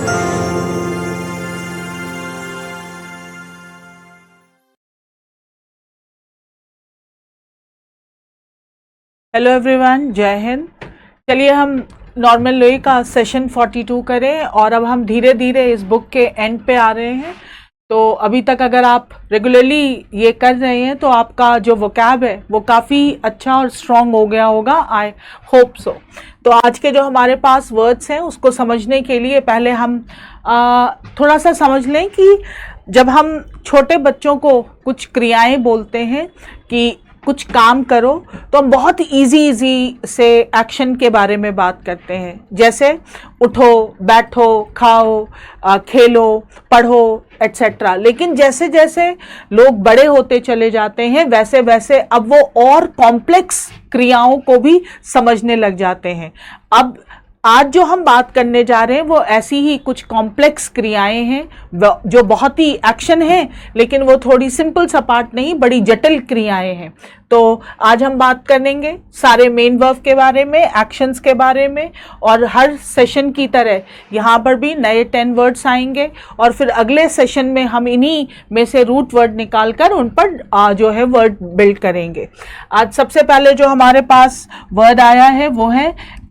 Hello everyone, जय हिंद। चलिए हम नॉर्मल लोई का सेशन 42 करें और अब हम धीरे धीरे इस बुक के एंड पे आ रहे हैं। तो अभी तक अगर आप रेगुलरली ये कर रहे हैं तो आपका जो वोकैब है वो काफ़ी अच्छा और स्ट्रॉन्ग हो गया होगा, आई होप सो। तो आज के जो हमारे पास वर्ड्स हैं उसको समझने के लिए पहले हम थोड़ा सा समझ लें कि जब हम छोटे बच्चों को कुछ क्रियाएं बोलते हैं कि कुछ काम करो तो हम बहुत इजी से एक्शन के बारे में बात करते हैं, जैसे उठो, बैठो, खाओ, खेलो, पढ़ो एट्सेट्रा। लेकिन जैसे जैसे लोग बड़े होते चले जाते हैं वैसे वैसे अब वो और कॉम्प्लेक्स क्रियाओं को भी समझने लग जाते हैं। अब आज जो हम बात करने जा रहे हैं वो ऐसी ही कुछ कॉम्प्लेक्स क्रियाएं हैं जो बहुत ही एक्शन है, लेकिन वो थोड़ी सिंपल सपाट नहीं, बड़ी जटिल क्रियाएं हैं। तो आज हम बात करेंगे सारे मेन वर्ब के बारे में, एक्शंस के बारे में, और हर सेशन की तरह यहाँ पर भी नए 10 वर्ड्स आएंगे और फिर अगले सेशन में हम इन्हीं में से रूट वर्ड निकाल कर उन पर जो है वर्ड बिल्ड करेंगे। आज सबसे पहले जो हमारे पास वर्ड आया है वो है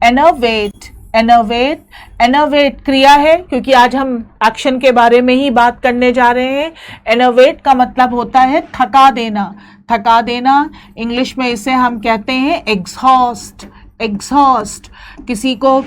एनर्वेट। एनर्वेट, एनर्वेट क्रिया है क्योंकि आज हम एक्शन के बारे में ही बात करने जा रहे हैं। एनर्वेट का मतलब होता है थका देना। थका देना, इंग्लिश में इसे हम कहते हैं एग्जॉस्ट। एग्जॉस्ट, किसी को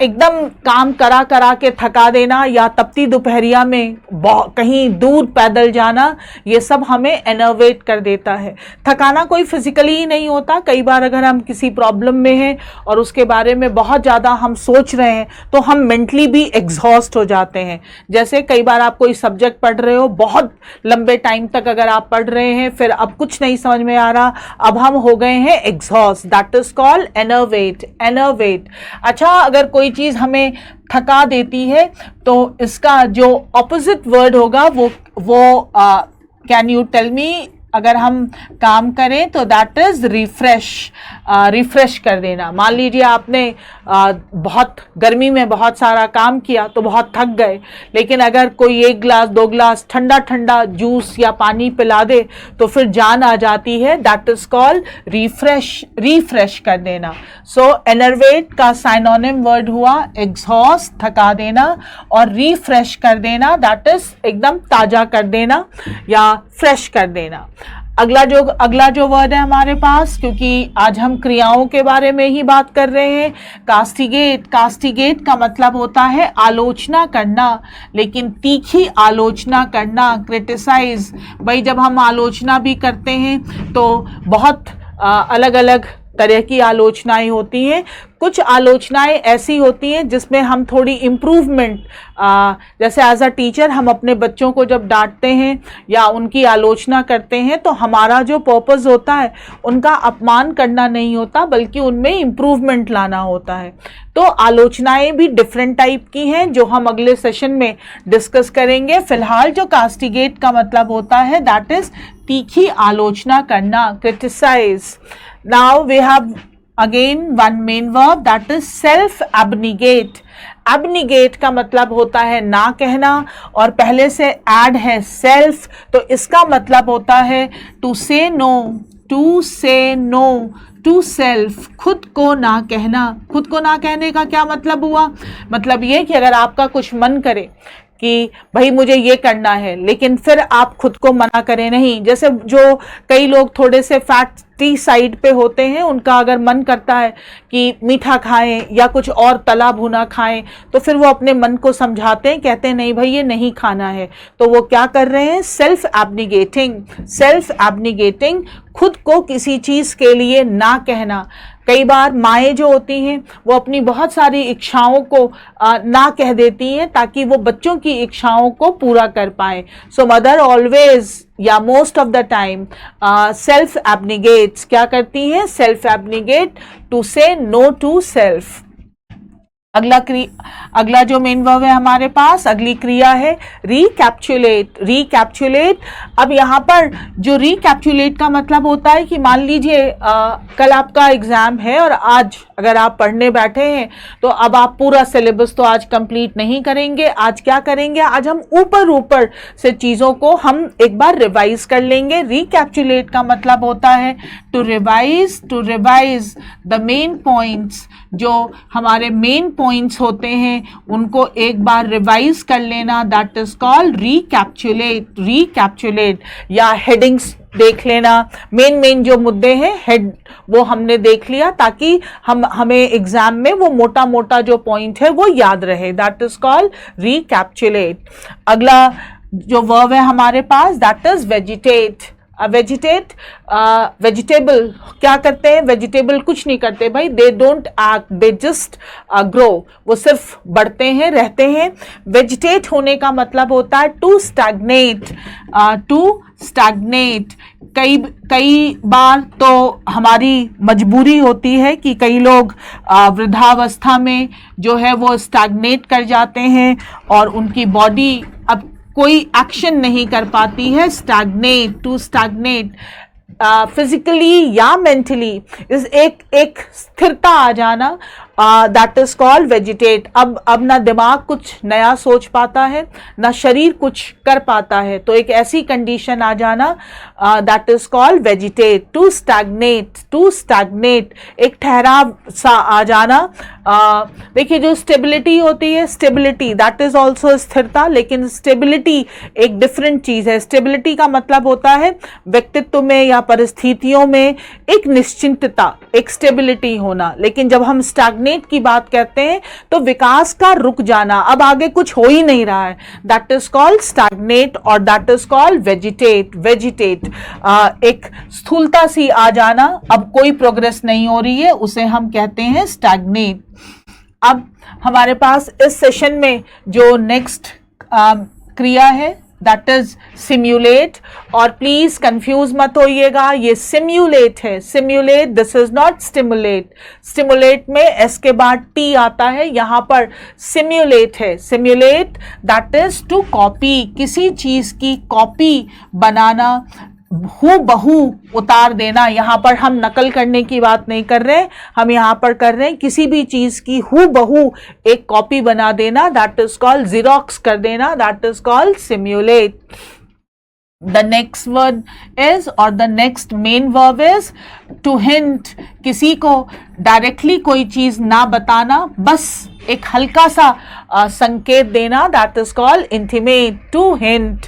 एकदम काम करा करा के थका देना या तपती दोपहरिया में कहीं दूर पैदल जाना, ये सब हमें एनर्वेट कर देता है। थकाना कोई फिजिकली ही नहीं होता। कई बार अगर हम किसी प्रॉब्लम में हैं और उसके बारे में बहुत ज़्यादा हम सोच रहे हैं तो हम मेंटली भी एग्जॉस्ट हो जाते हैं। जैसे कई बार आप कोई सब्जेक्ट पढ़ रहे हो, बहुत लंबे टाइम तक अगर आप पढ़ रहे हैं, फिर अब कुछ नहीं समझ में आ रहा, अब हम हो गए हैं एग्जॉस्ट, दैट इज कॉल्ड एनर्वेट। एनर्वेट। अच्छा, अगर कोई चीज़ हमें थका देती है तो इसका जो ऑपोजिट वर्ड होगा वो कैन यू टेल मी? अगर हम काम करें तो दैट इज रिफ्रेश। रिफ्रेश कर देना। मान लीजिए आपने बहुत गर्मी में बहुत सारा काम किया तो बहुत थक गए, लेकिन अगर कोई 1 गिलास 2 गिलास ठंडा ठंडा जूस या पानी पिला दे तो फिर जान आ जाती है। That is called refresh. Refresh कर देना। सो एनर्वेट का साइनोनिम वर्ड हुआ एग्जॉस्ट, थका देना, और रिफ्रेश कर देना दैट इज एकदम ताजा कर देना या फ्रेश कर देना। अगला जो वर्ड है हमारे पास, क्योंकि आज हम क्रियाओं के बारे में ही बात कर रहे हैं, कास्टिगेट। कास्टिगेट का मतलब होता है आलोचना करना, लेकिन तीखी आलोचना करना, क्रिटिसाइज। भाई जब हम आलोचना भी करते हैं तो बहुत अलग अलग तरह की आलोचनाएं होती हैं। कुछ आलोचनाएं ऐसी होती हैं जिसमें हम थोड़ी इम्प्रूवमेंट, जैसे एज अ टीचर हम अपने बच्चों को जब डांटते हैं या उनकी आलोचना करते हैं तो हमारा जो पर्पस होता है उनका अपमान करना नहीं होता, बल्कि उनमें इम्प्रूवमेंट लाना होता है। तो आलोचनाएं भी डिफरेंट टाइप की हैं जो हम अगले सेशन में डिस्कस करेंगे। फिलहाल जो कास्टिगेट का मतलब होता है दैट इज तीखी आलोचना करना, criticise. Now we have again one main verb that is self abnegate। abnegate का मतलब होता है ना कहना और पहले से add है self, तो इसका मतलब होता है to say no। to say no to self, खुद को ना कहना। खुद को ना कहने का क्या मतलब हुआ? मतलब ये कि अगर आपका कुछ मन करे कि भाई मुझे ये करना है, लेकिन फिर आप खुद को मना करें नहीं। जैसे जो कई लोग थोड़े से फैटी साइड पे होते हैं, उनका अगर मन करता है कि मीठा खाएं या कुछ और तला भुना खाएं, तो फिर वो अपने मन को समझाते हैं, कहते हैं नहीं भाई ये नहीं खाना है। तो वो क्या कर रहे हैं? सेल्फ एब्निगेटिंग। सेल्फ एब्निगेटिंग, खुद को किसी चीज़ के लिए ना कहना। कई बार माएँ जो होती हैं वो अपनी बहुत सारी इच्छाओं को ना कह देती हैं ताकि वो बच्चों की इच्छाओं को पूरा कर पाएँ। सो मदर ऑलवेज या most of the time self abnegates. क्या करती हैं? Self abnegate to say no to self. अगला जो मेन वर्ब है हमारे पास, अगली क्रिया है रिकैप्चुलेट। रिकैप्चुलेट, अब यहाँ पर जो रिकैप्चुलेट का मतलब होता है कि मान लीजिए कल आपका एग्जाम है और आज अगर आप पढ़ने बैठे हैं तो अब आप पूरा सिलेबस तो आज कंप्लीट नहीं करेंगे। आज क्या करेंगे, आज हम ऊपर ऊपर से चीज़ों को हम एक बार रिवाइज कर लेंगे। रिकैप्चुलेट का मतलब होता है to revise the main points, जो हमारे मेन पॉइंट्स होते हैं उनको एक बार रिवाइज कर लेना, that is called recapitulate. Recapitulate या हेडिंग्स देख लेना, मेन जो मुद्दे हैं हेड वो हमने देख लिया ताकि हमें एग्जाम में वो मोटा मोटा जो पॉइंट है वो याद रहे, दैट इज कॉल्ड रिकैप्चुलेट। अगला जो वर्ब है हमारे पास that is vegetate. Vegetate, vegetable क्या करते हैं, वेजिटेबल कुछ नहीं करते भाई, they don't act, they just grow, वो सिर्फ बढ़ते हैं, रहते हैं। वेजिटेट होने का मतलब होता है टू स्टैग्नेट। टू स्टैग्नेट, कई बार तो हमारी मजबूरी होती है कि कई लोग वृद्धावस्था में जो है वो स्टैग्नेट कर जाते हैं और उनकी बॉडी अब कोई एक्शन नहीं कर पाती है। स्टैग्नेट, टू स्टैग्नेट, फिजिकली या मेंटली इस एक स्थिरता आ जाना, दैट इज कॉल्ड वेजिटेट। अब ना दिमाग कुछ नया सोच पाता है ना शरीर कुछ कर पाता है, तो एक ऐसी कंडीशन आ जाना, that is called vegetate. To stagnate, to stagnate, एक ठहराव सा आ जाना। देखिए जो स्टेबिलिटी होती है, स्टेबिलिटी दैट इज ऑल्सो स्थिरता, लेकिन स्टेबिलिटी एक डिफरेंट चीज है। स्टेबिलिटी का मतलब होता है व्यक्तित्व में या परिस्थितियों में एक निश्चिंतता, एक स्टेबिलिटी होना, लेकिन जब हम स्टैग्नेट की बात करते हैं तो विकास का रुक जाना, अब आगे कुछ हो ही नहीं रहा है, दैट इज कॉल्ड स्टैग्नेट और that is called vegetate. Vegetate, एक स्थूलता सी आ जाना, अब कोई प्रोग्रेस नहीं हो रही है, उसे हम कहते हैं स्टैग्नेट। अब हमारे पास इस सेशन में जो नेक्स्ट क्रिया है दैट इज सिम्युलेट, और प्लीज कंफ्यूज मत होइएगा, ये सिम्युलेट है, simulate, this is not stimulate. Stimulate में एस के बाद टी आता है, यहां पर सिम्युलेट है। Simulate that is to copy, किसी चीज की कॉपी बनाना, हू बहू उतार देना। यहाँ पर हम नकल करने की बात नहीं कर रहे, हम यहाँ पर कर रहे हैं किसी भी चीज की हू बहू एक कॉपी बना देना, दैट इज कॉल्ड जीरोक्स कर देना, that is called simulate. The next word is or the next main verb is to hint, किसी को डायरेक्टली कोई चीज ना बताना, बस एक हल्का सा संकेत देना, that is called intimate, to hint.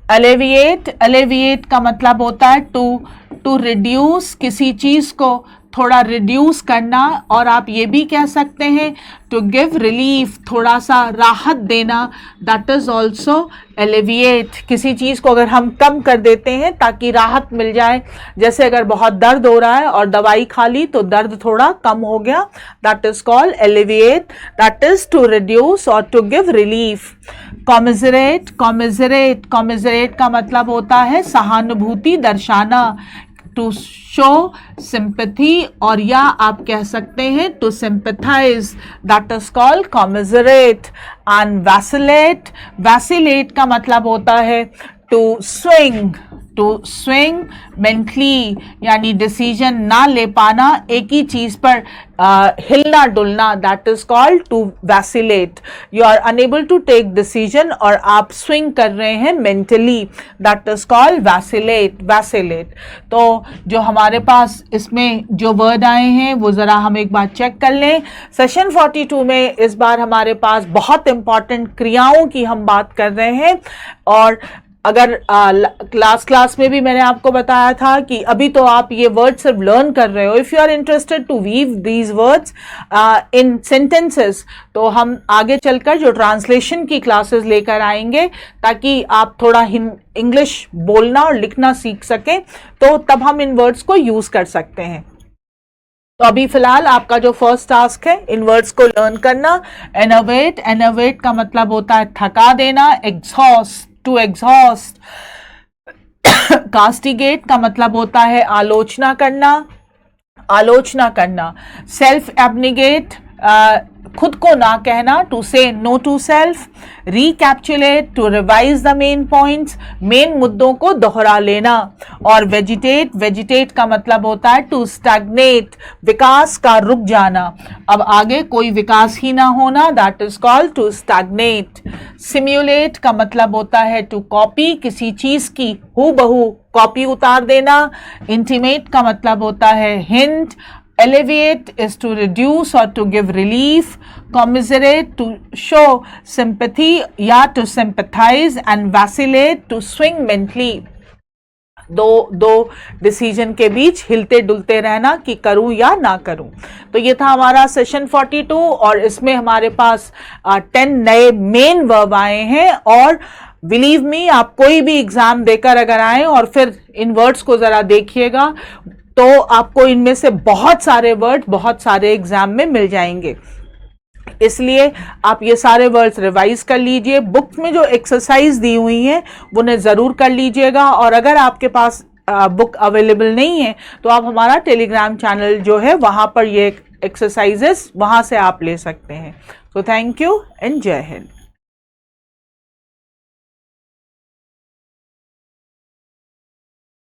Alleviate, alleviate का मतलब होता है टू रिड्यूस, किसी चीज को थोड़ा रिड्यूस करना, और आप ये भी कह सकते हैं टू गिव रिलीफ, थोड़ा सा राहत देना, दैट इज ऑल्सो एलिविएट। किसी चीज को अगर हम कम कर देते हैं ताकि राहत मिल जाए, जैसे अगर बहुत दर्द हो रहा है और दवाई खा ली तो दर्द थोड़ा कम हो गया, that is called alleviate, that is to reduce और to give relief. Commiserate, commiserate, commiserate का मतलब होता है सहानुभूति दर्शाना, टू शो सिंपैथी, और या आप कह सकते हैं to sympathise, that is called commiserate. And vacillate, vacillate का मतलब होता है to swing, to swing mentally, यानी डिसीजन ना ले पाना, एक ही चीज पर हिलना डुलना, that is called to vacillate. You are unable to take decision और आप स्विंग कर रहे हैं mentally, that is called vacillate, vacillate. तो जो हमारे पास इसमें जो वर्ड आए हैं वो जरा हम एक बार चेक कर लें। सेशन 42 में इस बार हमारे पास बहुत इंपॉर्टेंट क्रियाओं की हम बात कर रहे हैं, और अगर क्लास में भी मैंने आपको बताया था कि अभी तो आप ये वर्ड सिर्फ लर्न कर रहे हो, if you are interested to weave these words in sentences, तो हम आगे चलकर जो ट्रांसलेशन की क्लासेस लेकर आएंगे ताकि आप थोड़ा इंग्लिश बोलना और लिखना सीख सकें, तो तब हम इन वर्ड्स को यूज कर सकते हैं। तो अभी फिलहाल आपका जो फर्स्ट टास्क है इन वर्ड्स को लर्न करना। एनर्वेट, एनर्वेट का मतलब होता है थका देना, एग्जॉस्ट, टू एग्जॉस्ट। कास्टिगेट का मतलब होता है आलोचना करना, आलोचना करना। सेल्फ एब्निगेट, खुद को ना कहना, to say no to self, recapitulate, to revise the main points, main मुद्दों को दोहरा लेना, और वेजिटेट, वेजिटेट का मतलब होता है टू स्टैग्नेट, विकास का रुक जाना, अब आगे कोई विकास ही ना होना, that is called to stagnate. Simulate का मतलब होता है टू कॉपी, किसी चीज की हूबहू कॉपी उतार देना। इंटीमेट का मतलब होता है hint. Alleviate is to reduce or to give relief. Commiserate to show sympathy या to sympathize, and vacillate to swing mentally. दो डिसीजन के बीच हिलते डुलते रहना कि करूं या ना करूं। तो ये था हमारा सेशन 42 और इसमें हमारे पास 10 नए मेन वर्ब आए हैं। और बिलीव मी, आप कोई भी एग्जाम देकर अगर आए और फिर इन वर्ड्स को जरा देखिएगा तो आपको इनमें से बहुत सारे वर्ड बहुत सारे एग्जाम में मिल जाएंगे। इसलिए आप ये सारे वर्ड्स रिवाइज कर लीजिए, बुक में जो एक्सरसाइज दी हुई है उन्हें ज़रूर कर लीजिएगा। और अगर आपके पास बुक अवेलेबल नहीं है तो आप हमारा टेलीग्राम चैनल जो है वहाँ पर ये एक्सरसाइजेस वहाँ से आप ले सकते हैं। तो थैंक यू एंड जय हिंद।